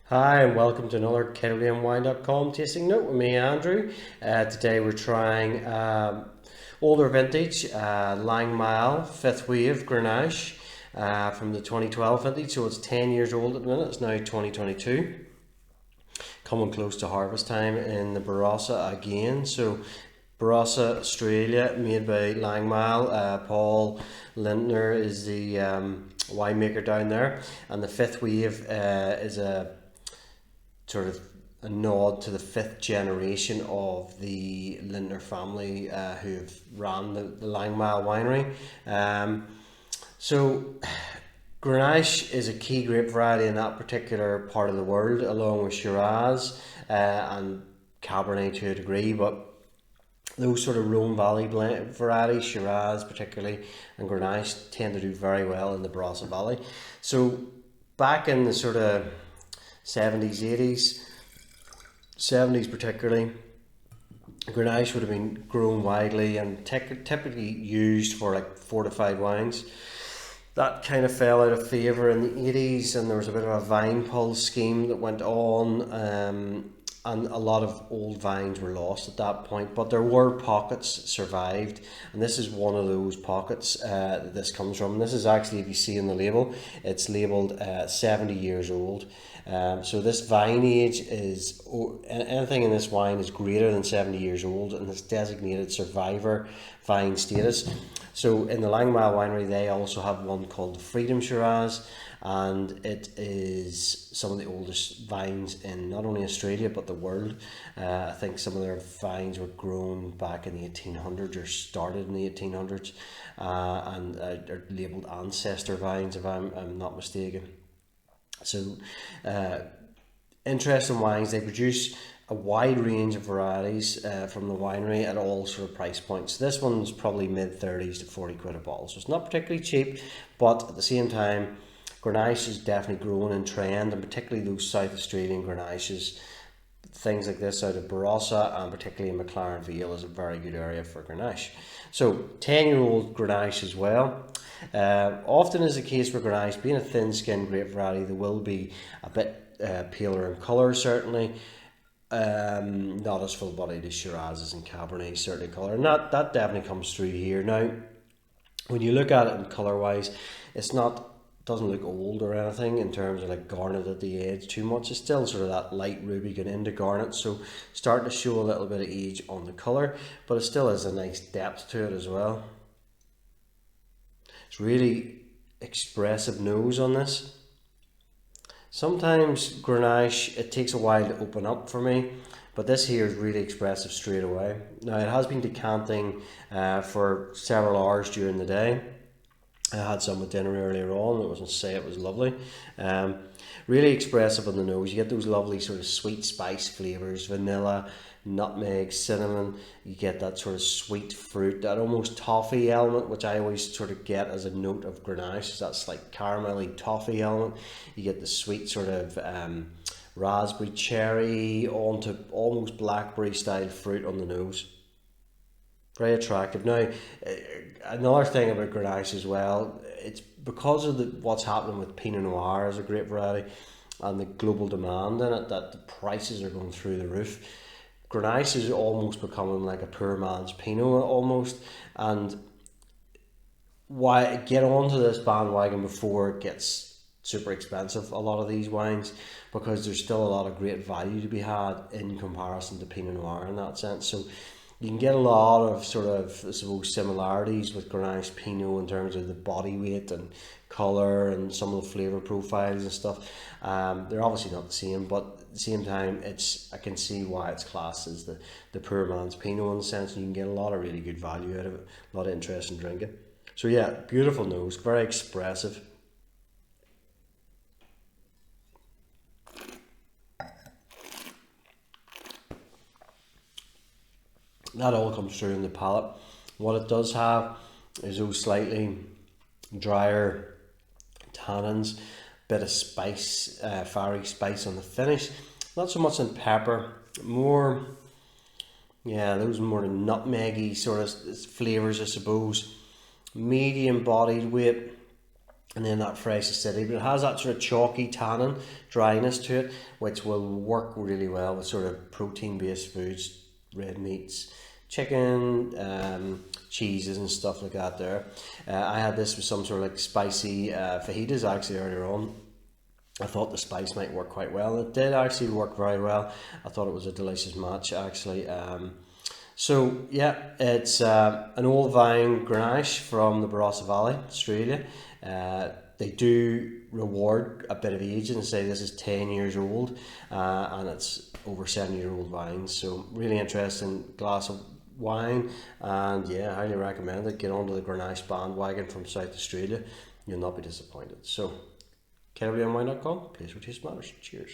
Hi, and welcome to another KettlingWine.com tasting note with me, Andrew. Today we're trying older vintage Langmeil 5th Wave Grenache from the 2012 vintage. So it's 10 years old at the minute, it's now 2022. Coming close to harvest time in the Barossa again. So Barossa, Australia, made by Langmeil. Paul Lindner is the winemaker down there, and the 5th Wave is a sort of a nod to the fifth generation of the Lindner family who have ran the Langmeil winery. So Grenache is a key grape variety in that particular part of the world, along with Shiraz and Cabernet to a degree, but those sort of Rhone Valley blend varieties, Shiraz particularly, and Grenache tend to do very well in the Barossa Valley. So back in the sort of 70s, 80s, 70s particularly, Grenache would have been grown widely and typically used for like fortified wines. That kind of fell out of favour in the 80s, and there was a bit of a vine pull scheme that went on, and a lot of old vines were lost at that point. But there were pockets survived, and this is one of those pockets that this comes from. This is actually, if you see in the label, it's labelled 70 years old. So this vine age is, anything in this wine is greater than 70 years old, and it's designated survivor vine status. So in the Langmeil winery, they also have one called the Freedom Shiraz, and it is some of the oldest vines in not only Australia but the world. I think some of their vines were grown back in the 1800s or started in the 1800s, and are labelled ancestor vines if I'm not mistaken. So, interesting wines. They produce a wide range of varieties from the winery at all sort of price points. This one's probably mid 30s to 40 quid a bottle, so it's not particularly cheap, but at the same time, Grenache is definitely growing in trend, and particularly those South Australian Grenaches. Things like this out of Barossa and particularly in McLaren Vale is a very good area for Grenache. So 10-year-old Grenache as well. Often is the case for Grenache, being a thin-skinned grape variety, there will be a bit paler in colour certainly. Not as full-bodied as Shirazes and Cabernets certainly colour, and that definitely comes through here. Now, when you look at it in colour-wise, it's not doesn't look old or anything in terms of like garnet at the edge too much. It's still sort of that light ruby going into garnet, so starting to show a little bit of age on the colour, but it still has a nice depth to it as well. It's really expressive nose on this. Sometimes Grenache, it takes a while to open up for me, but this here is really expressive straight away. Now it has been decanting for several hours during the day. I had some with dinner earlier on. I wasn't say it was lovely. Um, Really expressive on the nose. You get those lovely sort of sweet spice flavors, vanilla, nutmeg, cinnamon. You get that sort of sweet fruit, that almost toffee element, which I always sort of get as a note of Grenache. That's like caramelly toffee element. You get the sweet sort of raspberry cherry onto almost blackberry style fruit on the nose. Very attractive. Now, another thing about Grenache as well, it's because of what's happening with Pinot Noir as a grape variety and the global demand in it, that the prices are going through the roof. Grenache is almost becoming like a poor man's Pinot almost, and why get onto this bandwagon before it gets super expensive, a lot of these wines, because there's still a lot of great value to be had in comparison to Pinot Noir in that sense. So you can get a lot of sort of, I suppose, similarities with Grenache Pinot in terms of the body weight and colour and some of the flavour profiles and stuff. They're obviously not the same, but at the same time, I can see why it's classed as the poor man's Pinot in the sense, and you can get a lot of really good value out of it, a lot of interesting drinking. So yeah, beautiful nose, very expressive. That all comes through in the palate. What it does have is those slightly drier tannins, bit of spice, fiery spice on the finish. Not so much in pepper, more, yeah, those more nutmeggy sort of flavors, I suppose. Medium bodied weight, and then that fresh acidity, but it has that sort of chalky tannin dryness to it, which will work really well with sort of protein based foods, red meats, chicken, cheeses and stuff like that there. I had this with some sort of like spicy fajitas actually earlier on. I thought the spice might work quite well. It did actually work very well. I thought it was a delicious match actually. So yeah, it's an old vine Grenache from the Barossa Valley, Australia. They do reward a bit of age and say this is 10 years old, and it's over 7-year-old wine. So really interesting glass of wine, and yeah, highly recommend it. Get onto the Grenache bandwagon from South Australia. You'll not be disappointed. So, KWMWine.com, place where taste matters. Cheers.